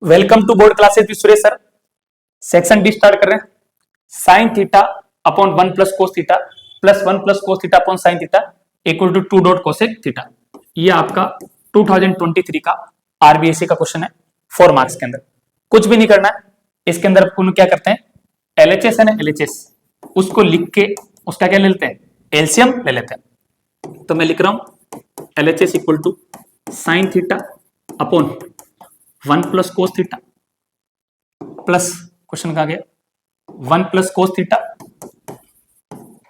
Welcome to board classes with Suresh sir. Section D start कर रहे हैं। Sine theta upon 1 plus cos theta plus 1 plus cos theta upon sine theta equal to 2 dot cosec theta. ये आपका 2023 का RBSC का question है 4 marks के अंदर। कुछ भी नहीं करना है इसके अंदर। अपन क्या करते हैं, एलएचएस है ना, एलएचएस उसको लिख के उसका क्या ले लेते हैं, एलसीएम ले लेते हैं। तो मैं लिख रहा हूं LHS equal to sine theta upon 1 plus cos theta plus question कहा गया 1 प्लस कोस थीटा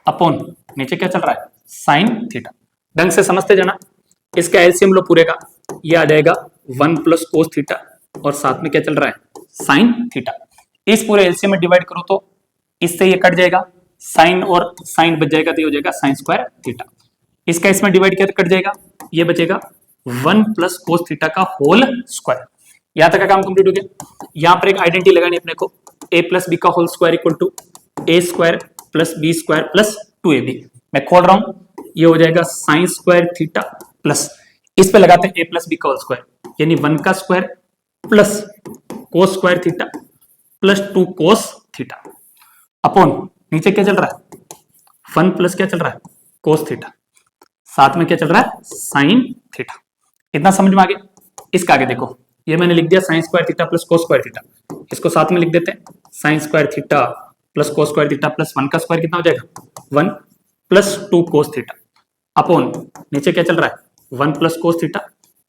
अपॉन नीचे क्या चल रहा है, साइन थीटा। ढंग से समझते जाना। इसका एलसीएम लो पूरे का, ये आ जाएगा 1 प्लस कोस थीटा और साथ में क्या चल रहा है, साइन थीटा। इस पूरे एलसीएम में डिवाइड करो तो इससे ये कट जाएगा, साइन और साइन बच जाएगा तो ये हो जाएगा साइन स्क्वायर थीटा। इसका इसमें डिवाइड किया तो कट जाएगा, ये बचेगा 1 प्लस कोस थीटा का होल स्क्वायर। यहां तक का काम कंप्लीट हो गया। यहां पर एक आइडेंटिटी लगानी अपने को, a प्लस बी का whole square equal to a square plus b square plus 2ab। मैं खोल रहा हूं, ये हो जाएगा साइन स्क्वायर थीटा प्लस इस पे लगाते हैं a प्लस बी का होल स्क्वायर यानी 1 का square plus cos square theta plus 2 कोस थीटा अपॉन नीचे क्या चल रहा है, 1 प्लस क्या चल रहा है, कोस थीटा, साथ में क्या चल रहा है, साइन थीटा। इतना समझ में आ गया। इसका आगे देखो, ये मैंने लिख दिया sine square theta plus cos square theta, इसको साथ में लिख देते हैं sine square theta plus cos square theta plus 1 का स्क्वायर कितना हो जाएगा, 1 प्लस 2 कोस थीटा अपॉन नीचे क्या चल रहा है, 1 प्लस कोस थीटा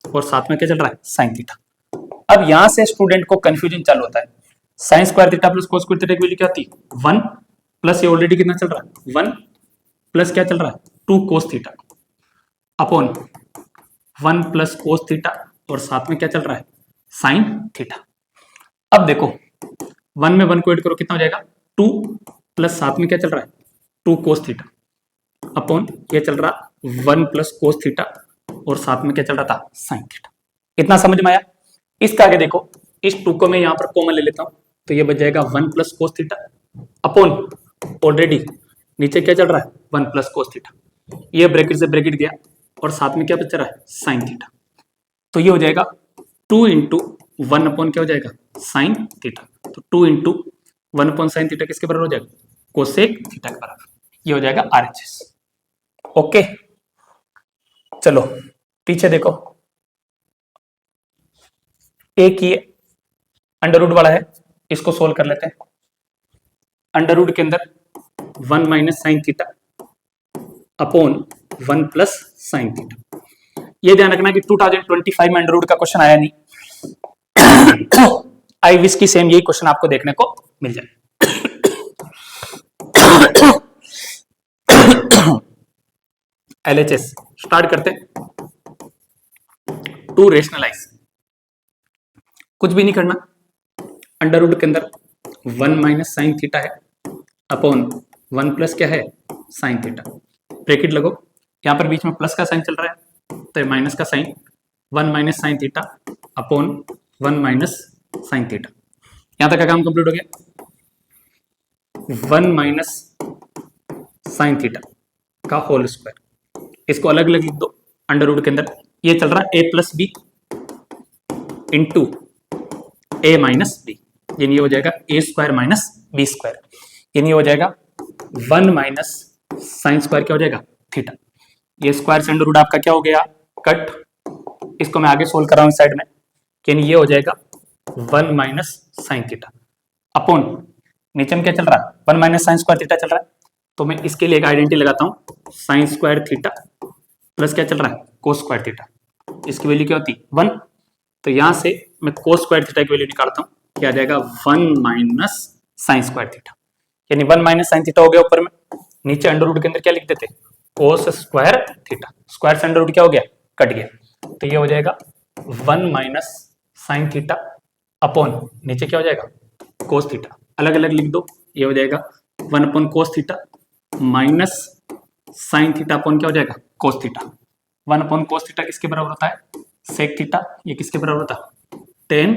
और साथ में क्या चल रहा है, साइन थीटा। अब यहां से स्टूडेंट को कंफ्यूजन चालू होता है। Sine square theta plus cos square theta की वैल्यू क्या होती है, 1 प्लस ये ऑलरेडी कितना चल रहा है, 1 प्लस क्या चल रहा है, 2 कोस theta upon 1 plus cos theta और साथ में क्या चल रहा है, साइन थीटा। अब देखो 1 में 1 को ऐड करो कितना हो जाएगा, 2 प्लस साथ में क्या चल रहा है, 2 कोस थीटा अपॉन ये चल रहा 1 प्लस कोस थीटा और साथ में क्या चल रहा था, साइन थीटा। इतना समझ में आया। इसका आगे देखो, इस 2 को मैं यहां पर कॉमन ले लेता हूं तो ये बच जाएगा 1 plus cos theta upon already नीचे क्या चल रहा है, 1 प्लस कोस थीटा। ये ब्रैकेट से ब्रैकेट गया और साथ में क्या बच रहा है, साइन थीटा। तो ये हो जाएगा 2 इंटू 1 अपॉन क्या हो जाएगा, साइन थीटा। तो 2 इंटू 1 अपॉन साइन थीटा किसके बराबर हो जाएगा, कोसेक थीटा के बराबर। ये हो जाएगा आरएचएस। ओके चलो पीछे देखो, एक ये अंडर रूट वाला है, इसको सोल्व कर लेते हैं। अंडर रूट के अंदर 1 minus sine theta upon 1 plus sine theta. ये ध्यान रखना कि 2025 में अंडर रूट का क्वेश्चन आया नहीं। आई विश की सेम यही क्वेश्चन आपको देखने को मिल जाए। एलएचएस स्टार्ट करते हैं। टू रेशनलाइज, कुछ भी नहीं करना। अंडर रूट के अंदर 1 माइनस साइन थीटा है अपॉन 1 प्लस क्या है, साइन थीटा। ब्रैकेट लगो, यहां पर बीच में प्लस का साइन चल रहा है तो माइनस का sine, 1 minus sine theta upon 1 minus sine theta. यहां तक का काम कंप्लीट हो गया। 1 माइनस साइन थीटा का होल स्क्वायर, इसको अलग अलग लिख दो। अंडर रूट के अंदर ये चल रहा है a plus b into a minus b, यानी ये हो जाएगा a square minus b square, यानी हो जाएगा 1 माइनस साइन स्क्वायर क्या हो जाएगा, थीटा। ये स्क्वायर से अंडर रूट आपका क्या हो गया, कट। इसको मैं आगे सोल्व कर रहा हूं इस साइड में, यानी ये हो जाएगा 1 माइनस साइन थीटा अपॉन नीचे में क्या चल रहा है, 1 माइनस साइन स्क्वायर थीटा चल रहा है। तो मैं इसके लिए एक आइडेंटिटी लगाता हूं, साइन स्क्वायर थीटा प्लस क्या चल रहा है, कोस स्क्वायर थीटा। इसकी वैल्यू क्या होती है, 1। तो यहां से मैं कोस स्क्वायर थीटा की वैल्यू निकालता हूं, क्या आ जाएगा 1 माइनस साइन स्क्वायर थीटा, यानी 1 माइनस साइन थीटा हो गया ऊपर में। नीचे अंडर रूट के अंदर क्या लिख देते, कोस स्क्वायर थीटा। स्क्वायर से अंडर रूट क्या हो गया, कट गया। तो ये हो जाएगा 1 माइनस साइन थीटा अपॉन नीचे क्या हो जाएगा, कोस थीटा। अलग अलग लिख दो, ये हो जाएगा 1 upon cos theta minus sine theta upon क्या हो जाएगा, cos theta. 1 upon cos theta किसके बराबर होता है, सेक थीटा। ये किसके बराबर होता है, टेन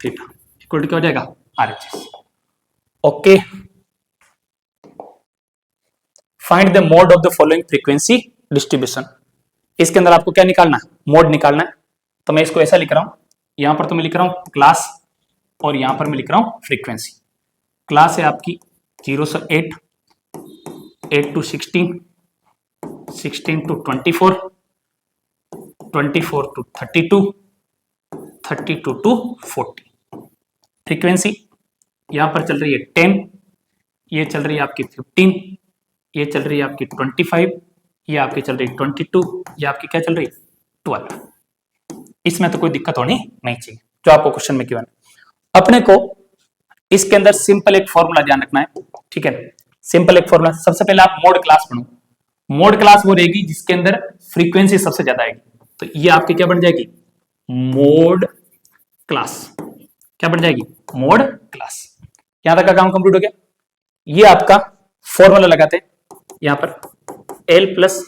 थीटा। इक्वल टू क्या हो जाएगा, RHS. Okay, find the mode of the following frequency distribution. इसके अंदर आपको क्या निकालना है, मोड निकालना है। तो मैं इसको ऐसा लिख रहा हूं, यहां पर तो मैं लिख रहा हूं क्लास और यहां पर मैं लिख रहा हूं फ्रीक्वेंसी। क्लास है आपकी 0 से 8, 8 to 16, 16 to 24, 24 to 32, 32 to 40। Frequency यहां पर चल रही है 10, ये चल रही है आपकी 15, ये चल रही है आपकी 25, ये आपकी चल रही है 22, ये आपकी क्या चल रही है 12। इसमें तो कोई दिक्कत होनी नहीं चाहिए जो आपको क्वेश्चन में गिवन है। अपने को इसके अंदर सिंपल एक फॉर्मूला ध्यान रखना है, ठीक है। सिंपल एक फॉर्मूला, सबसे पहले आप मोड क्लास पढ़ो। मोड क्लास वो रहेगी जिसके अंदर फ्रीक्वेंसी सबसे ज्यादा आएगी, तो ये आपकी क्या बन जाएगी मोड क्लास। क्या बन जाएगी मोड क्लास। यहां तक का काम कंप्लीट हो गया। ये आपका फॉर्मूला लगाते हैं यहां पर L plus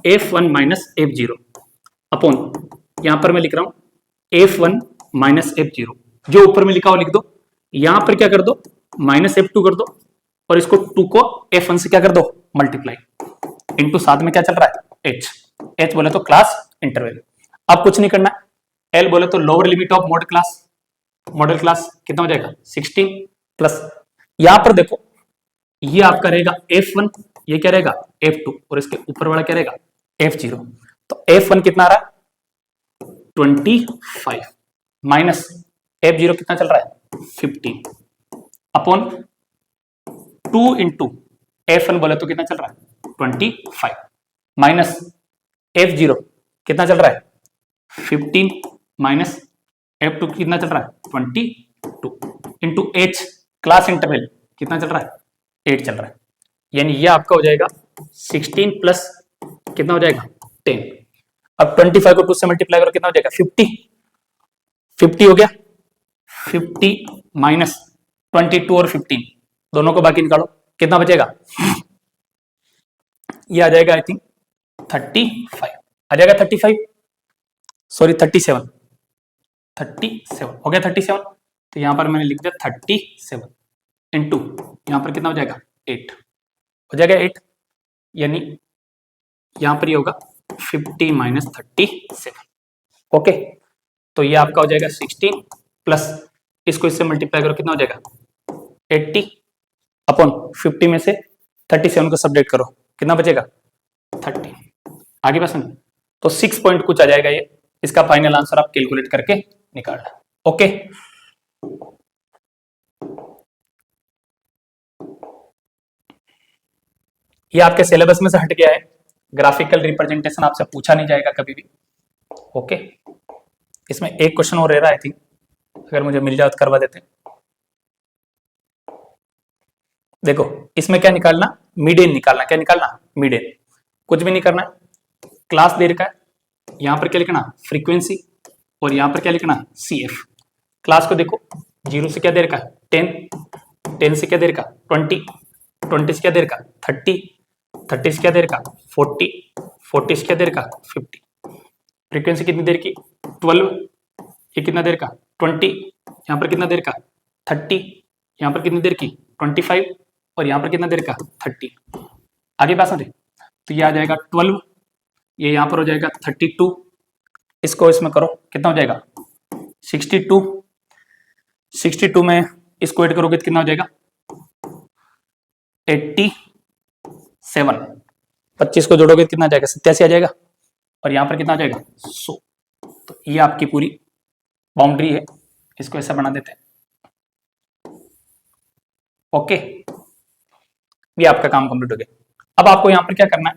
F1 minus F0 upon, यहां पर मैं लिख रहा हूं F1 माइनस F0, जो ऊपर में लिखा हो लिख दो, यहां पर क्या कर दो माइनस F2 कर दो, और इसको 2 को F1 से क्या कर दो मल्टीप्लाई, इनटू साथ में क्या चल रहा है H बोले तो क्लास इंटरवल। अब कुछ नहीं करना, L बोले तो lower limit of mod class, model class कितना हो जाएगा 16 प्लस, यहां पर देखो ये आपका रहेगा F1, ये क्या रहेगा F2, और इसके ऊपर वाला क्या रहेगा F0। तो F1 कितना आ रहा है 25 माइनस F0 कितना चल रहा है 15 अपॉन 2 इंटू F1 बोले तो कितना चल रहा है 25 माइनस F0 कितना चल रहा है 15 माइनस F2 कितना चल रहा है 22 इंटू H क्लास इंटरवल कितना चल रहा है 8 चल रहा है, यानी ये आपका हो जाएगा 16 प्लस कितना हो जाएगा 10। अब 25 को 2 से मल्टीप्लाई करो कितना हो जाएगा 50, 50 हो गया। 50 माइनस 22 और 15 दोनों को बाकी निकालो कितना बचेगा, ये आ जाएगा आई थिंक 35 आ जाएगा 35, सॉरी 37 हो गया 37। तो यहां पर मैंने लिख दिया 37 इंटू यहां पर कितना हो जाएगा 8 हो जाएगा 8, यानी यहां पर ये होगा 50 माइनस 37। ओके, तो ये आपका हो जाएगा 16 प्लस इसको इससे मल्टीप्लाई करो कितना हो जाएगा 80 अपॉन 50 में से 37 को सब्ट्रैक्ट करो कितना बचेगा 30। आगे बस तो 6 पॉइंट कुछ आ जाएगा ये, इसका फाइनल आंसर आप कैलकुलेट करके निकालना। ओके, ये आपके सिलेबस में से हट गया है, ग्राफिकल रिप्रेजेंटेशन आपसे पूछा नहीं जाएगा कभी भी। ओके, इसमें एक क्वेश्चन और रह रहा है थी, अगर मुझे मिल जाए तो करवा देते। देखो इसमें क्या निकालना मीडियन निकालना, क्या निकालना मीडियन, कुछ भी नहीं करना, क्लास दे रखा है, यहां पर क्या लिखना फ्रीक्वेंसी, और यहां पर क्या लिखना CF। क्लास को देखो 0 से क्या दे रखा है 10, 10 से क्या दे रखा 20, 20 से क्या दे रखा 30, 30 से क्या दे रखा 40, 40 से क्या दे रखा 50। फ्रीक्वेंसी कितनी देर की 12, ये कितना देर का 20, यहाँ पर कितना देर का 30, यहाँ पर कितनी देर की 25, और यहाँ पर कितना देर का 30। आगे बात समझे, तो ये आ जाएगा 12, ये यहाँ पर हो जाएगा 32, इसको इसमें करो कितना हो जाएगा 62, 62 में इसको ऐड करोगे तो कितना हो जाएगा 87, 25 को जोड़ोगे तो कितना आ जाएगा 87 आ जाएगा, और यहाँ पर कितना आ जाएगा 100। तो ये आपकी पूरी बाउंड्री है, इसको ऐसा बना देते हैं। ओके, ये आपका काम कंप्लीट हो गया। अब आपको यहाँ पर क्या करना है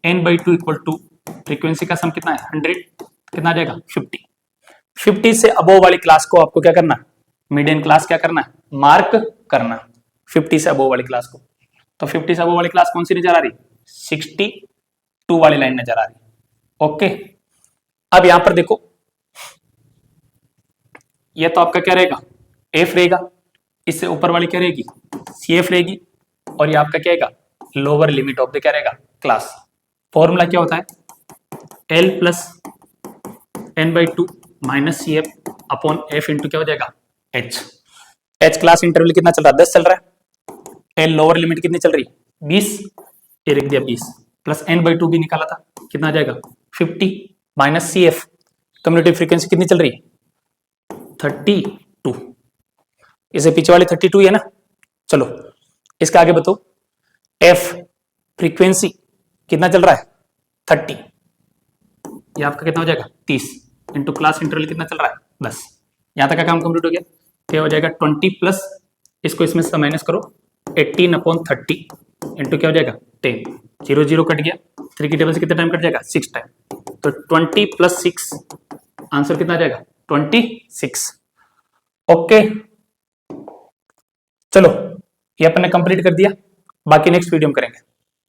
n/2 इक्वल टू फ्रीक्वेंसी का सम कितना है 100, कितना आ जाएगा 50। 50 से अबोव वाली क्लास को आपको क्या करना है मीडियन क्लास क्या करना है मार्क करना, 50 से अबोव वाली क्लास को। तो 50 से अबोव वाली क्लास कौन सी नजर आ रही 62 वाली लाइन नजर आ रही। ओके, अब यहां पर देखो ये तो आपका क्या रहेगा F रहेगा, इससे ऊपर वाली क्या रहेगी CF रहेगी, और ये आपका क्या रहेगा लोअर लिमिट ऑफ द क्या रहेगा क्लास। फॉर्मूला क्या होता है L plus n/2 minus CF upon F into क्या हो जाएगा H क्लास इंटरवल कितना चल रहा है 10 चल रहा है, L लोअर लिमिट कितनी चल रही 20, ये लिख दिया 20 प्लस n/2 भी निकाला था कितना आ जाएगा 50 माइनस CF कम्युनिटी फ्रीक्वेंसी कितनी चल रही 32। इसे पीछे वाले 32 है ना। चलो इसका आगे बताओ, एफ फ्रीक्वेंसी कितना चल रहा है 30, ये आपका कितना हो जाएगा 30 इंटू क्लास इंटरवल कितना चल रहा है 10। यहां तक का काम कंप्लीट हो गया। क्या हो जाएगा 20 प्लस इसको इसमें से माइनस करो 18/30 इंटू क्या हो जाएगा 10, 0 0 कट गया, 3 की टेबल से कितना टाइम कट जाएगा 6 टाइम, तो 20 प्लस 6 आंसर कितना आ जाएगा 26। ओके चलो ये अपन ने कंप्लीट कर दिया, बाकी नेक्स्ट वीडियो में करेंगे।